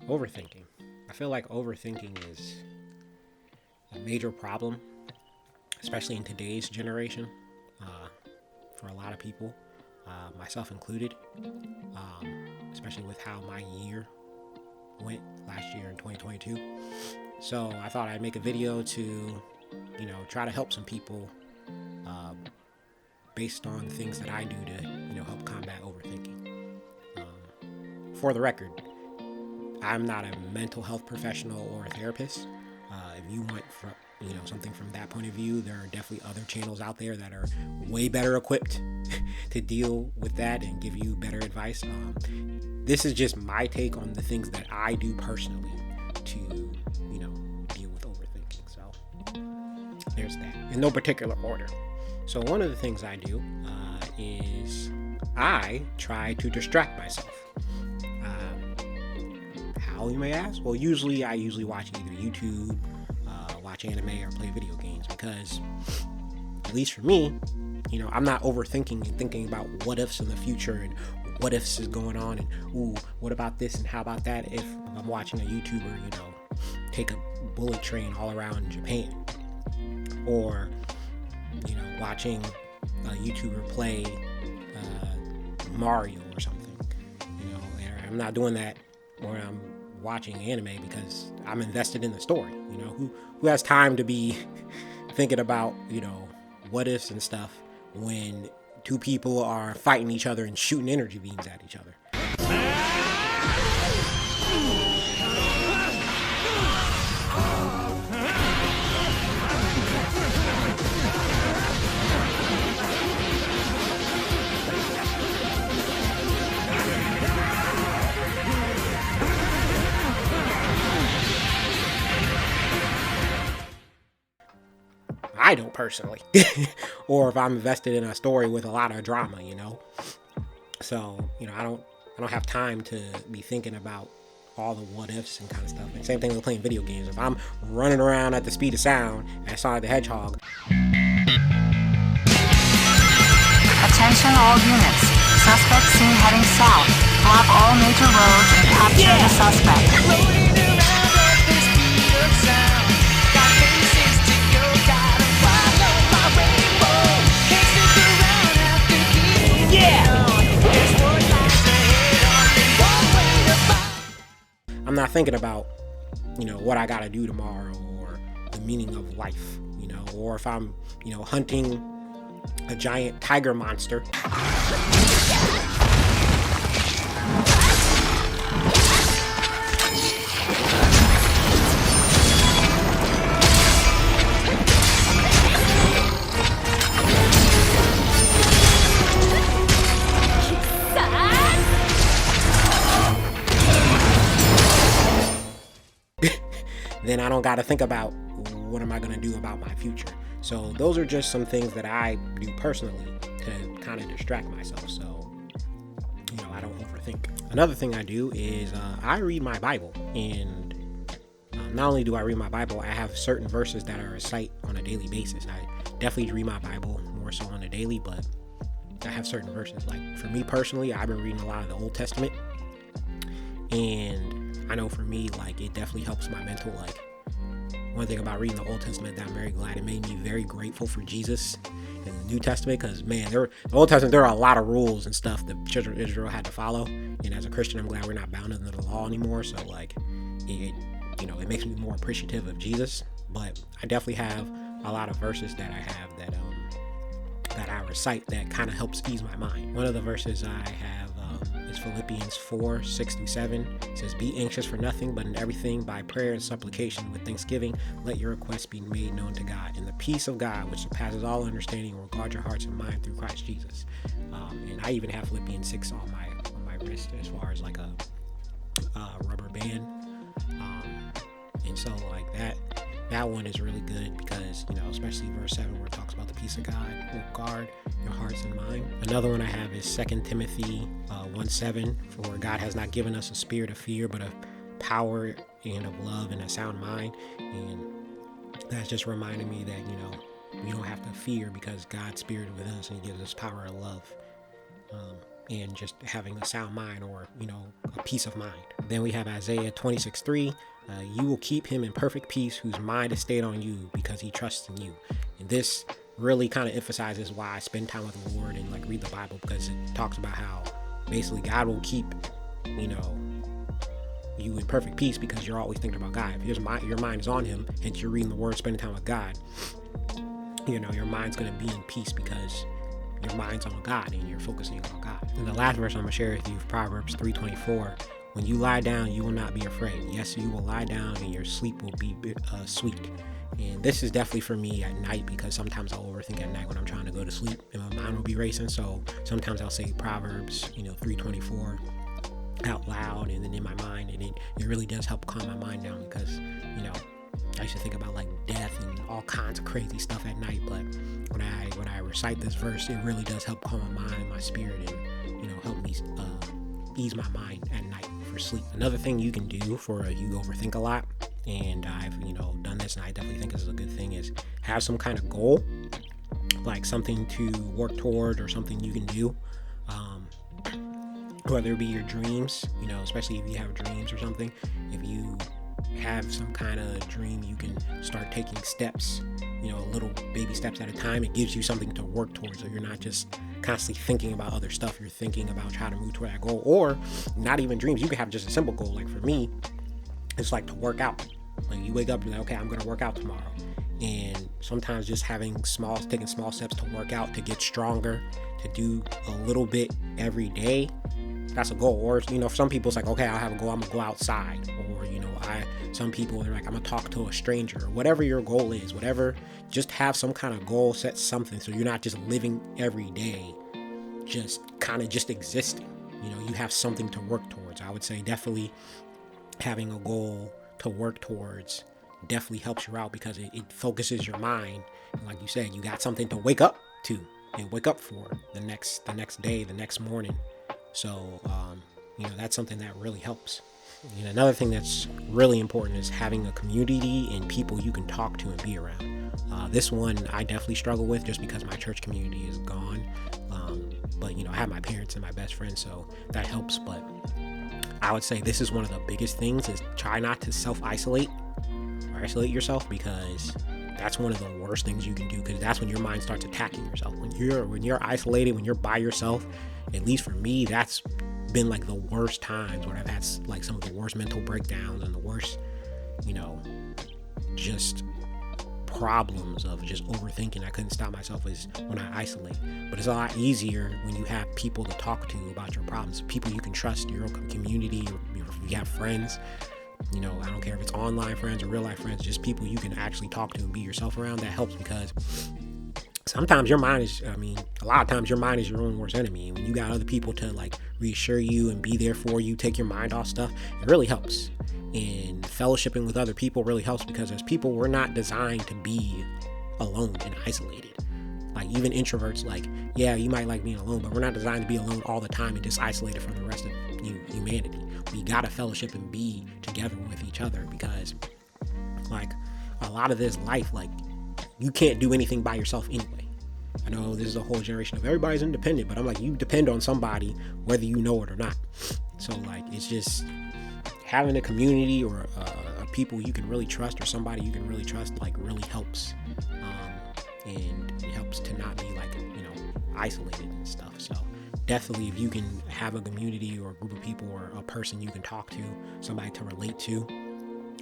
Overthinking. I feel like overthinking is a major problem, especially in today's generation, uh, for a lot of people, myself included, especially with how my year went last year in 2022. So I thought I'd make a video to, try to help some people uh, based on things that I do to, help combat overthinking. For the record, I'm not a mental health professional or a therapist. If you want something from that point of view, there are definitely other channels out there that are way better equipped to deal with that and give you better advice. This is just my take on the things that I do personally to, deal with overthinking. So there's that in no particular order. So one of the things I do is I try to distract myself. How, you may ask? Well, I usually watch either YouTube, watch anime, or play video games, because at least for me, I'm not overthinking and thinking about what ifs in the future and what ifs is going on and what about this and how about that if I'm watching a YouTuber, take a bullet train all around Japan, or watching a YouTuber play Mario or something. I'm not doing that when I'm watching anime, because I'm invested in the story. Who has time to be thinking about what ifs and stuff when two people are fighting each other and shooting energy beams at each other? I don't personally, or if I'm invested in a story with a lot of drama, So I don't have time to be thinking about all the what ifs and kind of stuff. And same thing with playing video games. If I'm running around at the speed of sound as Sonic the Hedgehog. Attention all units. Suspect seen heading south. Block all major roads and capture the suspect. I'm not thinking about, what I gotta do tomorrow, or the meaning of life, or if I'm, hunting a giant tiger monster. Then I don't got to think about what am I going to do about my future. So those are just some things that I do personally to kind of distract myself, so I don't overthink. Another thing I do is I read my Bible, and not only do I read my Bible, I have certain verses that I recite on a daily basis. I definitely read my Bible more so on a daily, but I have certain verses. Like for me personally, I've been reading a lot of the Old Testament, and I know for me, it definitely helps my mental. One thing about reading the Old Testament that I'm very glad, it made me very grateful for Jesus in the New Testament, because the Old Testament, there are a lot of rules and stuff the children of Israel had to follow, and as a Christian, I'm glad we're not bound under the law anymore. So it makes me more appreciative of Jesus. But I definitely have a lot of verses that I have that I recite that kind of helps ease my mind. One of the verses I have is Philippians 4:6-7. It says, "Be anxious for nothing, but in everything by prayer and supplication with thanksgiving, let your requests be made known to God. And the peace of God, which surpasses all understanding, will guard your hearts and mind through Christ Jesus." And I even have Philippians 6 on my wrist, as far as a rubber band. And so that one is really good, because especially verse 7, where it talks about the peace of God will guard your hearts and mind. Another one I have is 2 Timothy 1:7, "For God has not given us a spirit of fear, but of power and of love and a sound mind." And that's just reminding me that we don't have to fear, because God's spirit is with us and He gives us power and love. and just having a sound mind, or, a peace of mind. Then we have Isaiah 26:3. You will keep him in perfect peace whose mind is stayed on you because he trusts in you. And this really kind of emphasizes why I spend time with the Lord and like read the Bible, because it talks about how basically God will keep, you in perfect peace because you're always thinking about God. If your mind is on him and you're reading the word, spending time with God, your mind's going to be in peace because your mind's on God and you're focusing on God. And the last verse I'm going to share with you, Proverbs 3:24. When you lie down, you will not be afraid. Yes, you will lie down and your sleep will be sweet. And this is definitely for me at night, because sometimes I'll overthink at night when I'm trying to go to sleep and my mind will be racing. So sometimes I'll say Proverbs, 3:24 out loud and then in my mind. And it really does help calm my mind down, because, I used to think about like death and all kinds of crazy stuff at night. But when I recite this verse, it really does help calm my mind, my spirit, and, help me ease my mind at night for sleep. Another thing you can do for you overthink a lot, and I've done this, and I definitely think this is a good thing, is have some kind of goal, like something to work toward or something you can do, whether it be your dreams, especially if you have dreams or something. If you have some kind of dream, you can start taking steps, little baby steps at a time. It gives you something to work towards, so you're not just constantly thinking about other stuff. You're thinking about how to move toward that goal. Or not even dreams, you can have just a simple goal. Like for me, it's like to work out. Like you wake up, you're like, okay, I'm gonna work out tomorrow. And sometimes just taking small steps to work out, to get stronger, to do a little bit every day, that's a goal. Or for some people it's like, okay, I'll have a goal, I'm gonna go outside. Or some people, they're like, I'm gonna talk to a stranger. Or whatever your goal is, just have some kind of goal, set something, so you're not just living every day just kind of just existing. You have something to work towards. I would say definitely having a goal to work towards definitely helps you out, because it focuses your mind. And like you said, you got something to wake up to and wake up for the next day, the next morning. So that's something that really helps. And another thing that's really important is having a community and people you can talk to and be around. This one I definitely struggle with, just because my church community is gone. But I have my parents and my best friends, so that helps. But I would say this is one of the biggest things, is try not to self-isolate or isolate yourself, because that's one of the worst things you can do, because that's when your mind starts attacking yourself. When you're isolated, when you're by yourself, at least for me, that's been like the worst times when I've had like some of the worst mental breakdowns and the worst, just problems of just overthinking. I couldn't stop myself, is when I isolate. But it's a lot easier when you have people to talk to about your problems, people you can trust, your community, you have friends. I don't care if it's online friends or real life friends, just people you can actually talk to and be yourself around. That helps, because sometimes a lot of times your mind is your own worst enemy. And when you got other people to like reassure you and be there for you, take your mind off stuff, it really helps. And fellowshipping with other people really helps, because as people, we're not designed to be alone and isolated. Like even introverts, like, yeah, you might like being alone, but we're not designed to be alone all the time and just isolated from the rest of humanity. We gotta fellowship and be together with each other, because like a lot of this life, like you can't do anything by yourself anyway. I know this is a whole generation of everybody's independent, but I'm like, you depend on somebody whether you know it or not. So like, it's just having a community or people you can really trust, or somebody you can really trust, like really helps. And it helps to not be like, isolated and stuff. So definitely, if you can have a community or a group of people or a person you can talk to, somebody to relate to,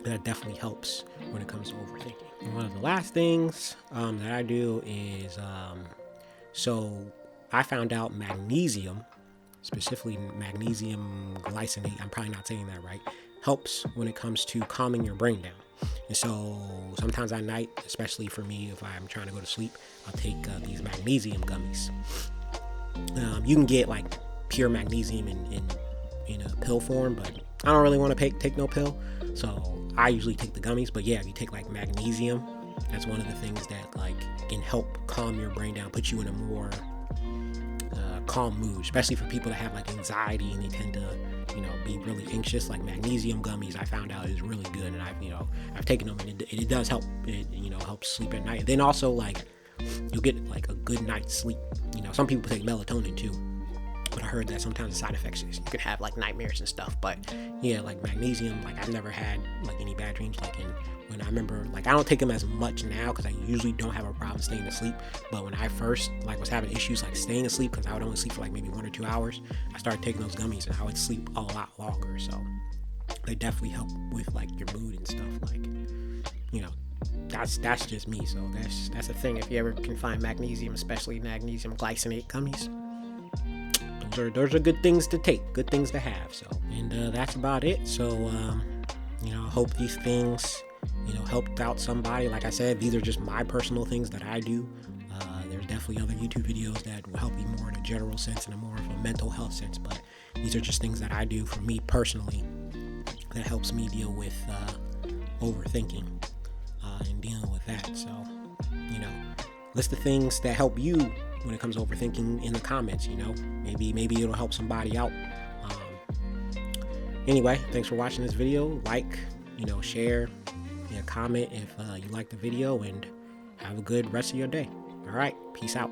that definitely helps when it comes to overthinking. And one of the last things that I do is, so I found out magnesium, specifically magnesium glycinate, I'm probably not saying that right, helps when it comes to calming your brain down. And so sometimes at night, especially for me, if I'm trying to go to sleep, I'll take these magnesium gummies. You can get like pure magnesium in a pill form, but I don't really want to take no pill. So I usually take the gummies. But yeah, if you take like magnesium, that's one of the things that like can help calm your brain down, put you in a more calm mood, especially for people that have like anxiety and they tend to be really anxious. Like magnesium gummies, I found out is really good, and I've taken them, and it does help. It helps sleep at night. And then also like you'll get like a good night's sleep. Some people take melatonin too, but I heard that sometimes the side effects is you could have like nightmares and stuff. But yeah, like magnesium, like I've never had like any bad dreams. Like when I remember, like I don't take them as much now because I usually don't have a problem staying asleep. But when I first like was having issues like staying asleep, because I would only sleep for like maybe 1 or 2 hours, I started taking those gummies and I would sleep a lot longer. So they definitely help with like your mood and stuff. Like, you know, that's just me. So that's a thing. If you ever can find magnesium, especially magnesium glycinate gummies, those are good things to take, good things to have. So, and that's about it. So, you know, I hope these things, you know, helped out somebody. Like I said, these are just my personal things that I do. There's definitely other YouTube videos that will help you more in a general sense and a more of a mental health sense. But these are just things that I do for me personally that helps me deal with overthinking and dealing with that. So, you know, list the things that help you when it comes to overthinking in the comments. You know, maybe it'll help somebody out. Anyway, thanks for watching this video. Like, you know, share, comment if you like the video, and have a good rest of your day. All right, peace out.